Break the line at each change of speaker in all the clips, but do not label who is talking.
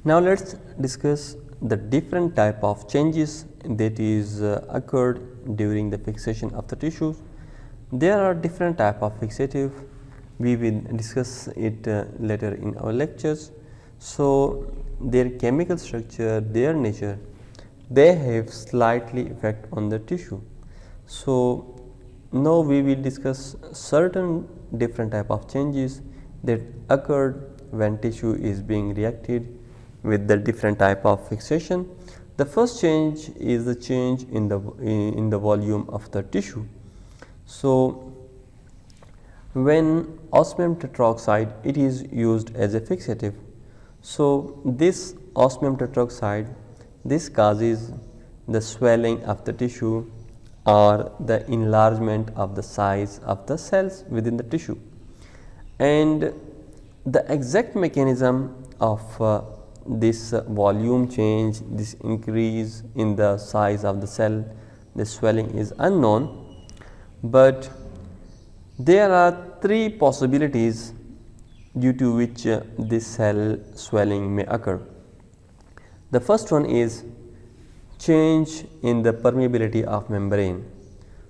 Now let's discuss the different type of changes that is occurred during the fixation of the tissues. There are different type of fixative. We will discuss it later in our lectures. So their chemical structure, their nature, they have slightly effect on the tissue. So now we will discuss certain different type of changes that occurred when tissue is being reacted with the different type of fixation. The first change is the change in the volume of the tissue. So when osmium tetroxide, it is used as a fixative. So this osmium tetroxide, this causes the swelling of the tissue or the enlargement of the size of the cells within the tissue. And the exact mechanism of this volume change, this increase in the size of the cell, the swelling is unknown, but there are three possibilities due to which this cell swelling may occur. The first one is change in the permeability of membrane.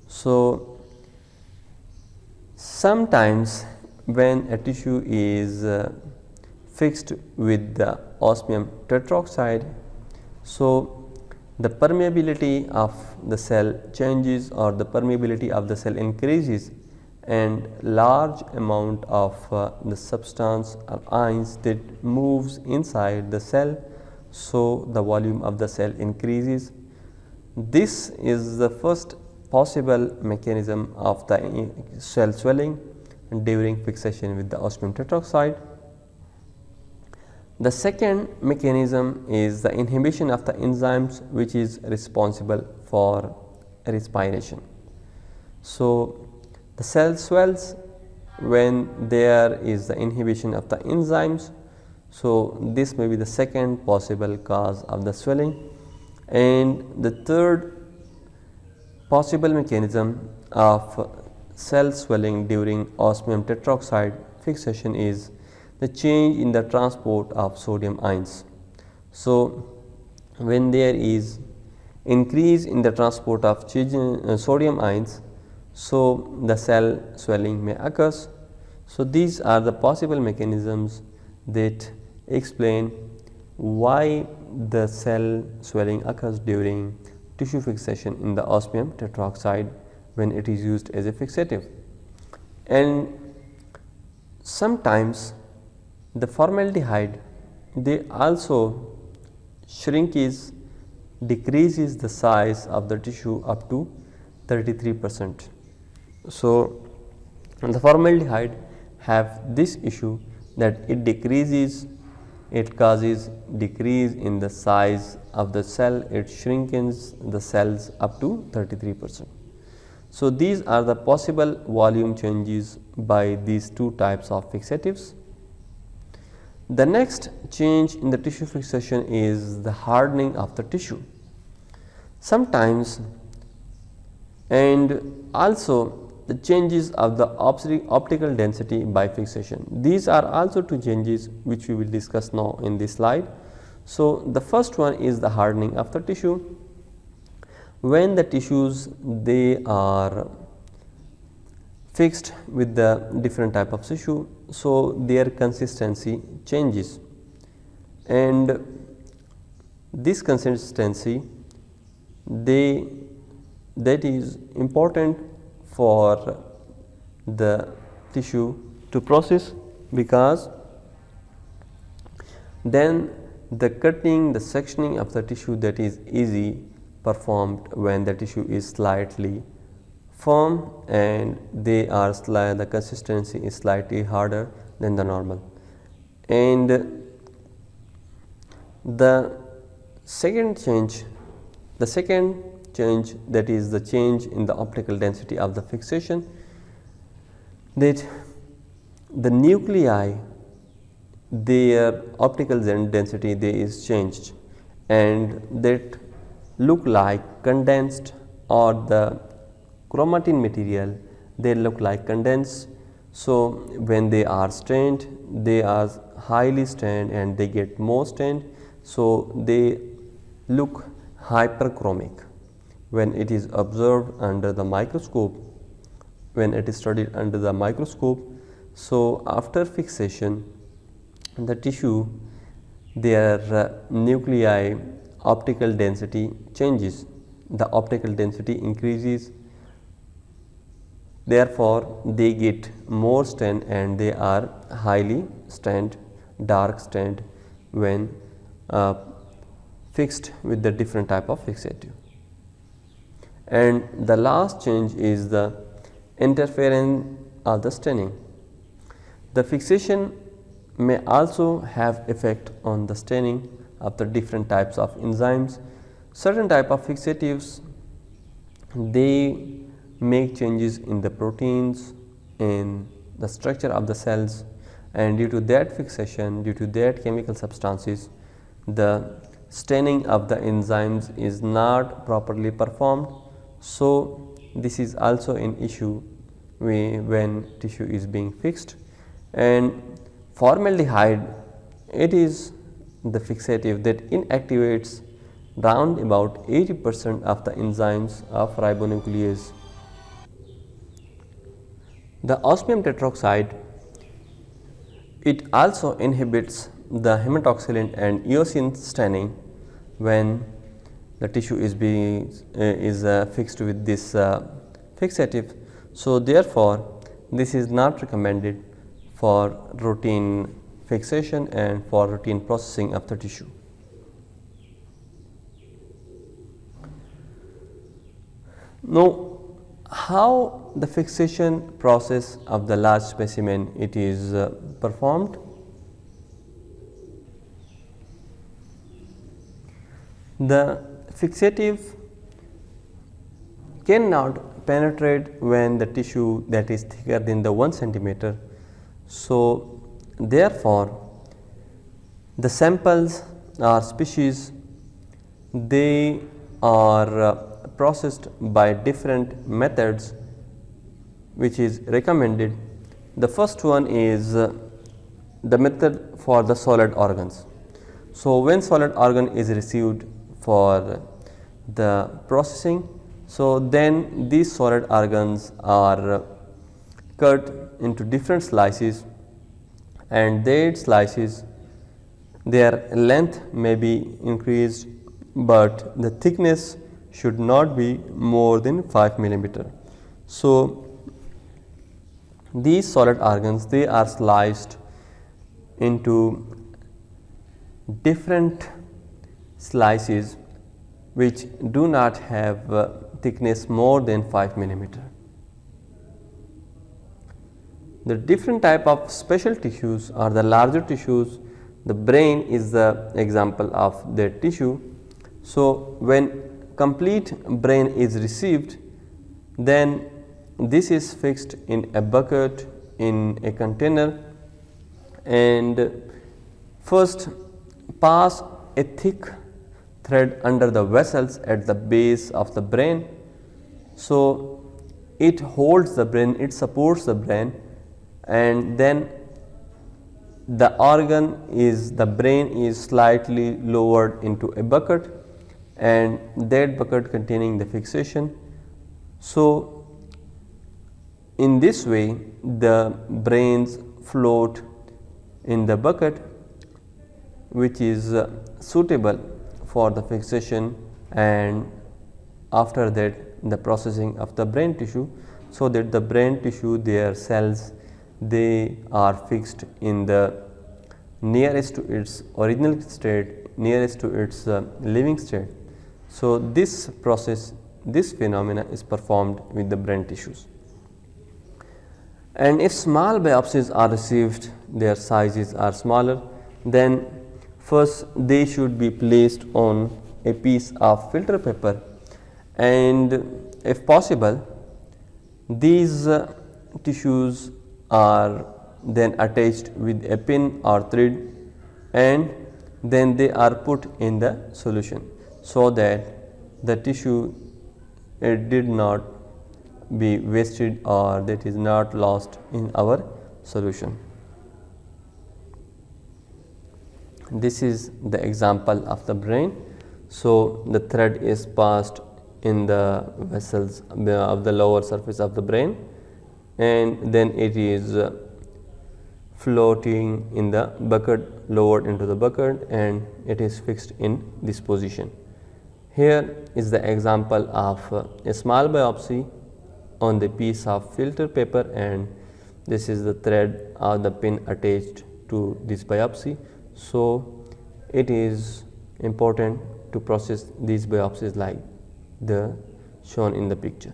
So sometimes when a tissue is fixed with the osmium tetroxide, so the permeability of the cell changes or the permeability of the cell increases, and large amount of the substance or ions that moves inside the cell, so the volume of the cell increases. This is the first possible mechanism of the cell swelling during fixation with the osmium tetroxide. The second mechanism is the inhibition of the enzymes which is responsible for respiration. So the cell swells when there is the inhibition of the enzymes. So this may be the second possible cause of the swelling. And the third possible mechanism of cell swelling during osmium tetroxide fixation is the change in the transport of sodium ions. So when there is increase in the transport of sodium ions, so the cell swelling may occur. So these are the possible mechanisms that explain why the cell swelling occurs during tissue fixation in the osmium tetroxide when it is used as a fixative. And sometimes the formaldehyde, they also decreases the size of the tissue up to 33%. So the formaldehyde have this issue that it causes decrease in the size of the cell, it shrinkens the cells up to 33%. So these are the possible volume changes by these two types of fixatives. The next change in the tissue fixation is the hardening of the tissue. Sometimes, and also the changes of the optical density by fixation. These are also two changes which we will discuss now in this slide. So the first one is the hardening of the tissue. When the tissues, they are fixed with the different type of tissue, so their consistency changes, and this consistency that is important for the tissue to process, because then the cutting, the sectioning of the tissue, that is easy performed when the tissue is slightly firm and the consistency is slightly harder than the normal. And the second change, that is the change in the optical density of the fixation, that the nuclei, their optical density is changed, and that look like condensed, or the chromatin material, they look like condensed. So when they are strained, they are highly stained and they get more stained, so they look hyperchromic when it is observed under the microscope, when it is studied under the microscope. So after fixation, the tissue, their nuclei optical density changes, the optical density increases, therefore they get more stained and they are highly stained, dark stained when fixed with the different type of fixative. And the last change is the interference of the staining. The fixation may also have effect on the staining of the different types of enzymes. Certain type of fixatives, they make changes in the proteins, in the structure of the cells, and due to that fixation, due to that chemical substances, the staining of the enzymes is not properly performed. So this is also an issue when tissue is being fixed. And formaldehyde, it is the fixative that inactivates round about 80% of the enzymes of ribonuclease. The osmium tetroxide, it also inhibits the hematoxylin and eosin staining when the tissue is fixed with this fixative. So therefore this is not recommended for routine fixation and for routine processing of the tissue. Now, how the fixation process of the large specimen it is performed? The fixative cannot penetrate when the tissue that is thicker than the 1 centimeter. So therefore the samples or species, they are processed by different methods which is recommended. The first one is the method for the solid organs. So when solid organ is received for the processing, so then these solid organs are cut into different slices, and their slices, their length may be increased, but the thickness should not be more than 5 millimeter. So these solid organs, they are sliced into different slices which do not have thickness more than 5 millimeter. The different type of special tissues or the larger tissues, the brain is the example of their tissue. So when complete brain is received, then this is fixed in a bucket, in a container, and first pass a thick thread under the vessels at the base of the brain. So it holds the brain, it supports the brain, and then the brain is slightly lowered into a bucket, and that bucket containing the fixation. So in this way the brains float in the bucket, which is suitable for the fixation, and after that the processing of the brain tissue, so that the brain tissue, their cells, they are fixed in the nearest to its original state, nearest to its living state. So this process, this phenomena is performed with the brain tissues. And if small biopsies are received, their sizes are smaller, then first they should be placed on a piece of filter paper, and if possible these tissues are then attached with a pin or thread, and then they are put in the solution, so that the tissue, it did not be wasted or that is not lost in our solution. This is the example of the brain. So, the thread is passed in the vessels of the lower surface of the brain, and then it is floating in the bucket, lowered into the bucket, and it is fixed in this position. Here is the example of a small biopsy on the piece of filter paper, and this is the thread or the pin attached to this biopsy. So, it is important to process these biopsies like the shown in the picture.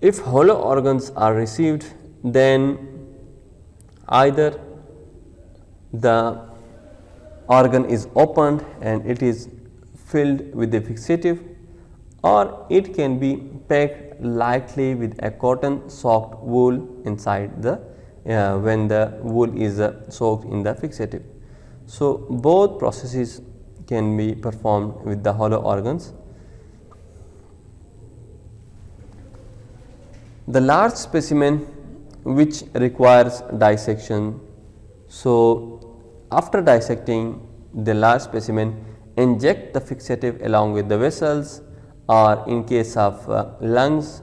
If hollow organs are received, then either the organ is opened and it is filled with the fixative, or it can be packed lightly with a cotton soaked wool inside the when the wool is soaked in the fixative. So, both processes can be performed with the hollow organs. The large specimen which requires dissection. So, after dissecting the large specimen, inject the fixative along with the vessels, or in case of lungs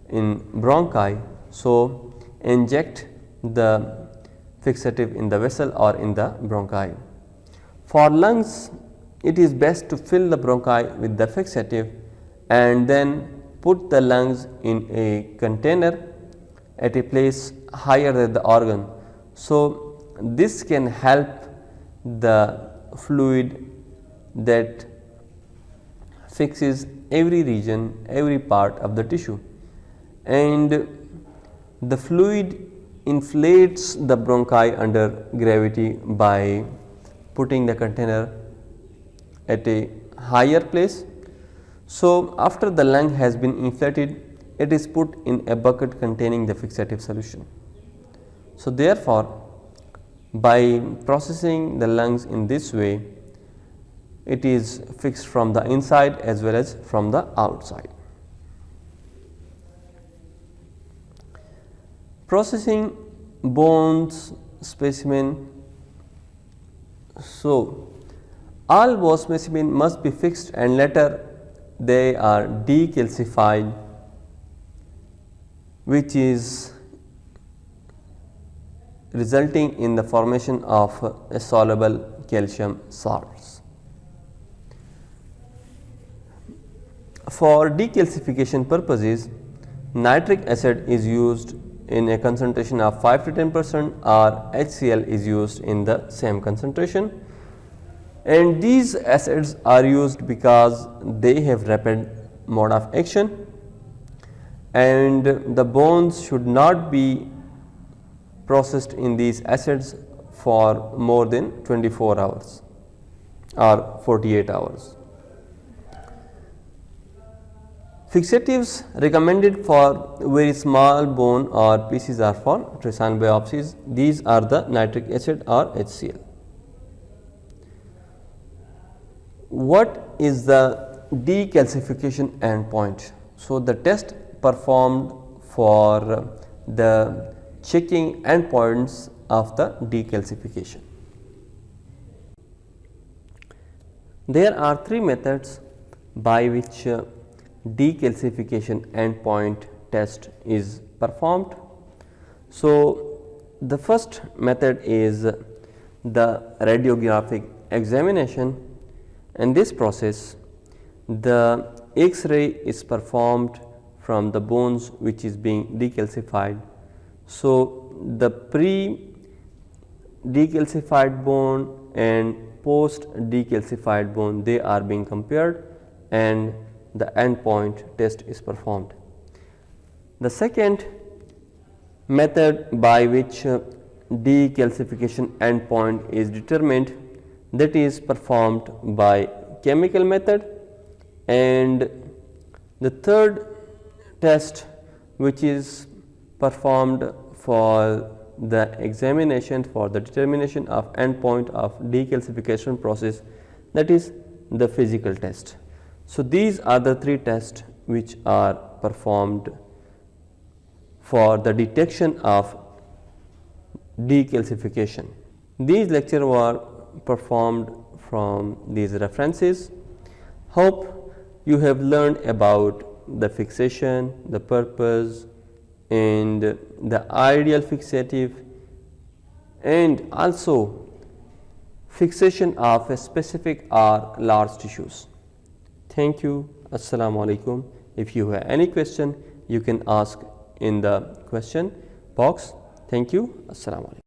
in bronchi. So, inject the fixative in the vessel or in the bronchi. For lungs, it is best to fill the bronchi with the fixative and then put the lungs in a container at a place higher than the organ. So, this can help the fluid that fixes every region, every part of the tissue, and the fluid inflates the bronchi under gravity by putting the container at a higher place. So, after the lung has been inflated, it is put in a bucket containing the fixative solution. So, therefore, by processing the lungs in this way, it is fixed from the inside as well as from the outside. Processing bones specimen. So, all bone specimen must be fixed and later they are decalcified, which is resulting in the formation of a soluble calcium salts. For decalcification purposes, nitric acid is used in a concentration of 5 to 10% or HCl is used in the same concentration, and these acids are used because they have rapid mode of action and the bones should not be processed in these acids for more than 24 hours or 48 hours. Fixatives recommended for very small bone or pieces are for ultrasound biopsies. These are the nitric acid or HCl. What is the decalcification endpoint? So, the test performed for the checking endpoints of the decalcification. There are three methods by which decalcification endpoint test is performed. So, the first method is the radiographic examination. In this process, the X-ray is performed from the bones which is being decalcified. So, the pre-decalcified bone and post-decalcified bone, they are being compared and the endpoint test is performed. The second method by which decalcification endpoint is determined, that is performed by chemical method, and the third test which is performed for the examination for the determination of endpoint of decalcification process, that is the physical test. So, these are the three tests which are performed for the detection of decalcification. These lectures were performed from these references. Hope you have learned about the fixation, the purpose, and the ideal fixative, and also fixation of a specific or large tissues. Thank you. Assalamu alaikum. If you have any question, you can ask in the question box. Thank you. Assalamu alaikum.